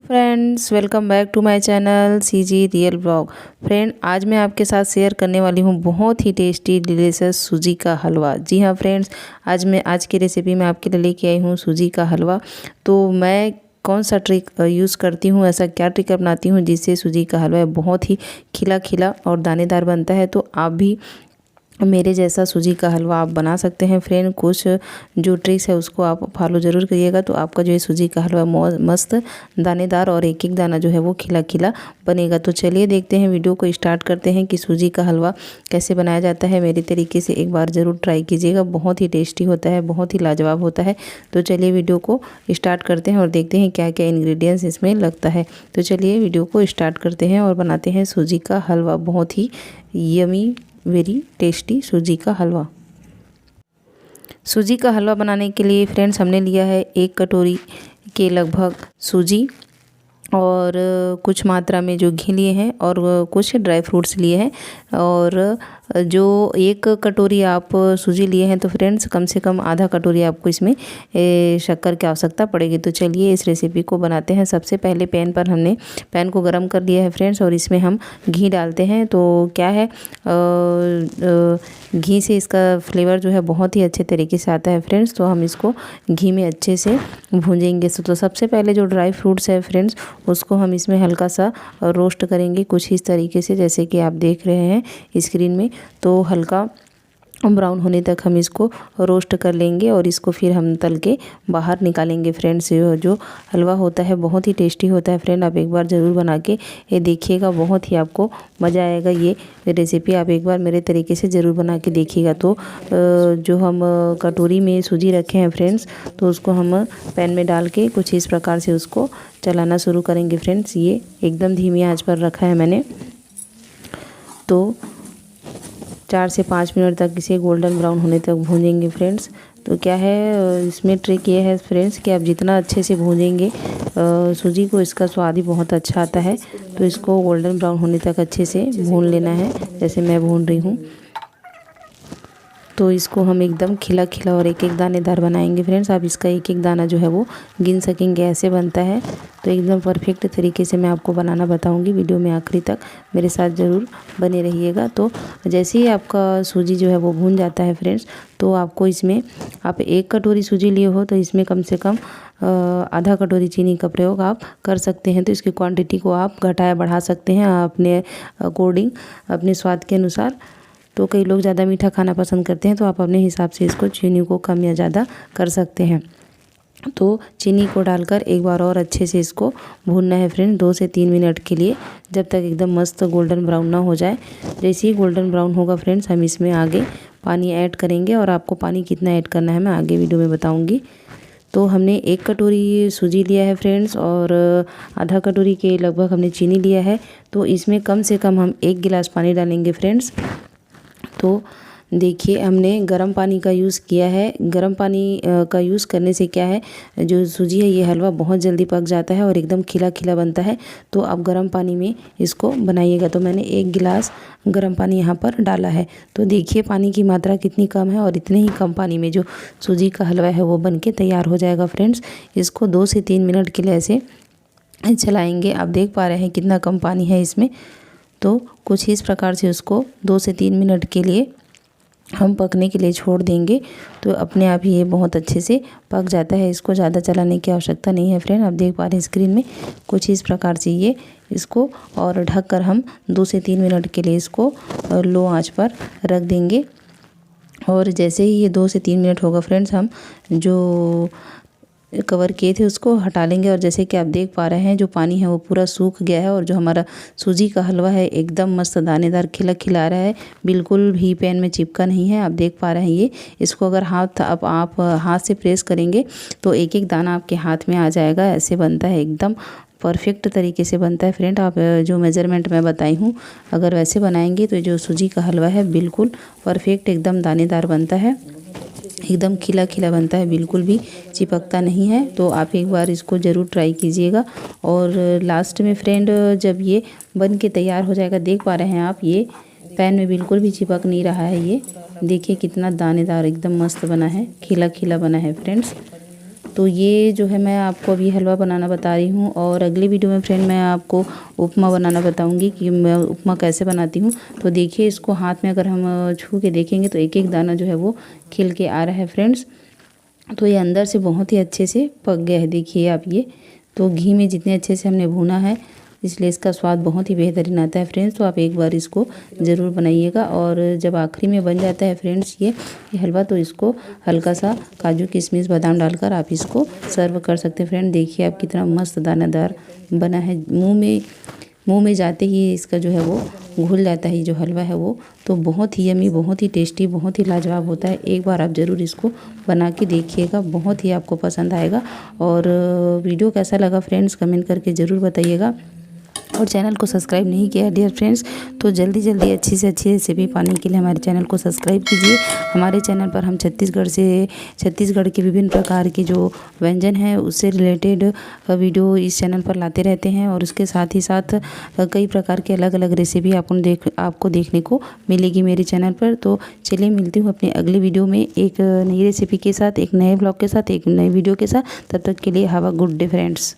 Friends, welcome back to my channel CG real blog. Friend, आज मैं आपके साथ शेयर करने वाली हूँ बहुत ही टेस्टी डिलीशियस सूजी का हलवा। जी हाँ फ्रेंड्स, आज की रेसिपी में आपके लिए लेके आई हूँ सूजी का हलवा। तो मैं कौन सा ट्रिक यूज़ करती हूँ, ऐसा क्या ट्रिक अपनाती हूँ जिससे सूजी का हलवा बहुत ही खिला खिला और दानेदार बनता है। तो आप भी मेरे जैसा सूजी का हलवा आप बना सकते हैं। फ्रेंड, कुछ जो ट्रिक्स है उसको आप फॉलो ज़रूर करिएगा तो आपका जो है सूजी का हलवा मस्त दानेदार और एक एक दाना जो है वो खिला खिला बनेगा। तो चलिए देखते हैं, वीडियो को स्टार्ट करते हैं कि सूजी का हलवा कैसे बनाया जाता है। मेरे तरीके से एक बार ज़रूर ट्राई कीजिएगा, बहुत ही टेस्टी होता है, बहुत ही लाजवाब होता है। तो चलिए वीडियो को स्टार्ट करते हैं और देखते हैं क्या क्या इंग्रेडिएंट्स इसमें लगता है। तो चलिए वीडियो को स्टार्ट करते हैं और बनाते हैं सूजी का हलवा, बहुत ही यमी वेरी टेस्टी सूजी का हलवा। सूजी का हलवा बनाने के लिए फ्रेंड्स हमने लिया है 1 कटोरी के लगभग सूजी और कुछ मात्रा में जो घी लिए हैं और कुछ ड्राई फ्रूट्स लिए हैं। और जो 1 कटोरी आप सूजी लिए हैं तो फ्रेंड्स कम से कम आधा कटोरी आपको इसमें शक्कर की आवश्यकता पड़ेगी। तो चलिए इस रेसिपी को बनाते हैं। सबसे पहले पैन को गरम कर लिया है फ्रेंड्स और इसमें हम घी डालते हैं। तो क्या है, घी से इसका फ्लेवर जो है बहुत ही अच्छे तरीके से आता है फ्रेंड्स। तो हम इसको घी में अच्छे से भूंजेंगे। तो सबसे पहले जो ड्राई फ्रूट्स है फ्रेंड्स उसको हम इसमें हल्का सा रोस्ट करेंगे, कुछ इस तरीके से जैसे कि आप देख रहे हैं स्क्रीन में। तो हल्का ब्राउन होने तक हम इसको रोस्ट कर लेंगे और इसको फिर हम तल के बाहर निकालेंगे। फ्रेंड्स, जो हलवा होता है बहुत ही टेस्टी होता है। फ्रेंड, आप एक बार ज़रूर बना के ये देखिएगा, बहुत ही आपको मज़ा आएगा। ये रेसिपी आप एक बार मेरे तरीके से ज़रूर बना के देखिएगा। तो जो हम कटोरी में सूजी रखे हैं फ्रेंड्स, तो उसको हम पैन में डाल के कुछ इस प्रकार से उसको चलाना शुरू करेंगे। फ्रेंड्स, ये एकदम धीमी आंच पर रखा है मैंने। तो 4 से 5 मिनट तक इसे गोल्डन ब्राउन होने तक भूनेंगे फ्रेंड्स। तो क्या है, इसमें ट्रिक ये है फ्रेंड्स कि आप जितना अच्छे से भूनेंगे सूजी को, इसका स्वाद ही बहुत अच्छा आता है। तो इसको गोल्डन ब्राउन होने तक अच्छे से भून लेना है, जैसे मैं भून रही हूँ। तो इसको हम एकदम खिला खिला और एक एक दानेदार बनाएंगे फ्रेंड्स। आप इसका एक एक दाना जो है वो गिन सकेंगे, ऐसे बनता है। तो एकदम परफेक्ट तरीके से मैं आपको बनाना बताऊंगी। वीडियो में आखिरी तक मेरे साथ ज़रूर बने रहिएगा। तो जैसे ही आपका सूजी जो है वो भून जाता है फ्रेंड्स, तो आपको इसमें, आप 1 कटोरी सूजी लिए हो तो इसमें कम से कम आधा कटोरी चीनी का प्रयोग आप कर सकते हैं। तो इसकी क्वांटिटी को आप घटाया बढ़ा सकते हैं अपने अकॉर्डिंग, अपने स्वाद के अनुसार। तो कई लोग ज़्यादा मीठा खाना पसंद करते हैं तो आप अपने हिसाब से इसको चीनी को कम या ज़्यादा कर सकते हैं। तो चीनी को डालकर एक बार और अच्छे से इसको भूनना है फ्रेंड, 2 से 3 मिनट के लिए, जब तक एकदम मस्त गोल्डन ब्राउन ना हो जाए। जैसे ही गोल्डन ब्राउन होगा फ्रेंड्स, हम इसमें आगे पानी ऐड करेंगे और आपको पानी कितना ऐड करना है मैं आगे वीडियो में बताऊँगी। तो हमने 1 कटोरी सूजी लिया है फ्रेंड्स और आधा कटोरी के लगभग हमने चीनी लिया है। तो इसमें कम से कम हम 1 गिलास पानी डालेंगे फ्रेंड्स। तो देखिए, हमने गर्म पानी का यूज़ किया है। गर्म पानी का यूज़ करने से क्या है, जो सूजी है ये हलवा बहुत जल्दी पक जाता है और एकदम खिला खिला बनता है। तो आप गर्म पानी में इसको बनाइएगा। तो मैंने 1 गिलास गर्म पानी यहाँ पर डाला है। तो देखिए पानी की मात्रा कितनी कम है और इतने ही कम पानी में जो सूजी का हलवा है वो बन के तैयार हो जाएगा फ्रेंड्स। इसको 2 से 3 मिनट के लिए ऐसे चलाएँगे। आप देख पा रहे हैं कितना कम पानी है इसमें। तो कुछ इस प्रकार से उसको 2 से 3 मिनट के लिए हम पकने के लिए छोड़ देंगे। तो अपने आप ही ये बहुत अच्छे से पक जाता है। इसको ज़्यादा चलाने की आवश्यकता नहीं है फ्रेंड। आप देख पा रहे हैं स्क्रीन में कुछ इस प्रकार से ये इसको, और ढककर हम 2 से 3 मिनट के लिए इसको लो आंच पर रख देंगे। और जैसे ही ये 2 से 3 मिनट होगा फ्रेंड्स, हम जो कवर किए थे उसको हटा लेंगे। और जैसे कि आप देख पा रहे हैं जो पानी है वो पूरा सूख गया है और जो हमारा सूजी का हलवा है एकदम मस्त दानेदार खिला खिला रहा है, बिल्कुल भी पैन में चिपका नहीं है। आप देख पा रहे हैं ये, इसको अगर आप हाथ से प्रेस करेंगे तो एक एक दाना आपके हाथ में आ जाएगा। ऐसे बनता है, एकदम परफेक्ट तरीके से बनता है फ्रेंड। आप जो मेज़रमेंट मैं बताई हूँ अगर वैसे बनाएंगे तो जो सूजी का हलवा है बिल्कुल परफेक्ट एकदम दानेदार बनता है, एकदम खिला खिला बनता है, बिल्कुल भी चिपकता नहीं है। तो आप एक बार इसको ज़रूर ट्राई कीजिएगा। और लास्ट में फ्रेंड जब ये बन के तैयार हो जाएगा, देख पा रहे हैं आप ये पैन में बिल्कुल भी चिपक नहीं रहा है। ये देखिए कितना दानेदार एकदम मस्त बना है, खिला खिला बना है फ्रेंड्स। तो ये जो है मैं आपको अभी हलवा बनाना बता रही हूँ, और अगली वीडियो में फ्रेंड मैं आपको उपमा बनाना बताऊँगी कि मैं उपमा कैसे बनाती हूँ। तो देखिए इसको हाथ में अगर हम छू के देखेंगे तो एक एक दाना जो है वो खिल के आ रहा है फ्रेंड्स। तो ये अंदर से बहुत ही अच्छे से पक गया है, देखिए आप ये। तो घी में जितने अच्छे से हमने भुना है इसलिए इसका स्वाद बहुत ही बेहतरीन आता है फ्रेंड्स। तो आप एक बार इसको ज़रूर बनाइएगा। और जब आखिरी में बन जाता है फ्रेंड्स ये हलवा, तो इसको हल्का सा काजू किशमिश बादाम डालकर आप इसको सर्व कर सकते हैं फ्रेंड। देखिए आप कितना मस्त दानादार बना है, मुंह में जाते ही इसका जो है वो घुल जाता है जो हलवा है वो। तो बहुत ही यमी, बहुत ही टेस्टी, बहुत ही लाजवाब होता है। एक बार आप ज़रूर इसको बना के देखिएगा, बहुत ही आपको पसंद आएगा। और वीडियो कैसा लगा फ्रेंड्स कमेंट करके ज़रूर बताइएगा। और चैनल को सब्सक्राइब नहीं किया डियर फ्रेंड्स तो जल्दी जल्दी अच्छी से अच्छी रेसिपी पाने के लिए हमारे चैनल को सब्सक्राइब कीजिए। हमारे चैनल पर हम छत्तीसगढ़ के विभिन्न प्रकार के जो व्यंजन हैं उससे रिलेटेड वीडियो इस चैनल पर लाते रहते हैं। और उसके साथ ही साथ कई प्रकार के अलग अलग रेसिपी आपको देखने को मिलेगी मेरे चैनल पर। तो चलिए मिलती हूँ अपने अगले वीडियो में एक नई रेसिपी के साथ, एक नए ब्लॉग के साथ, एक नए वीडियो के साथ। तब तक के लिए have a good day friends.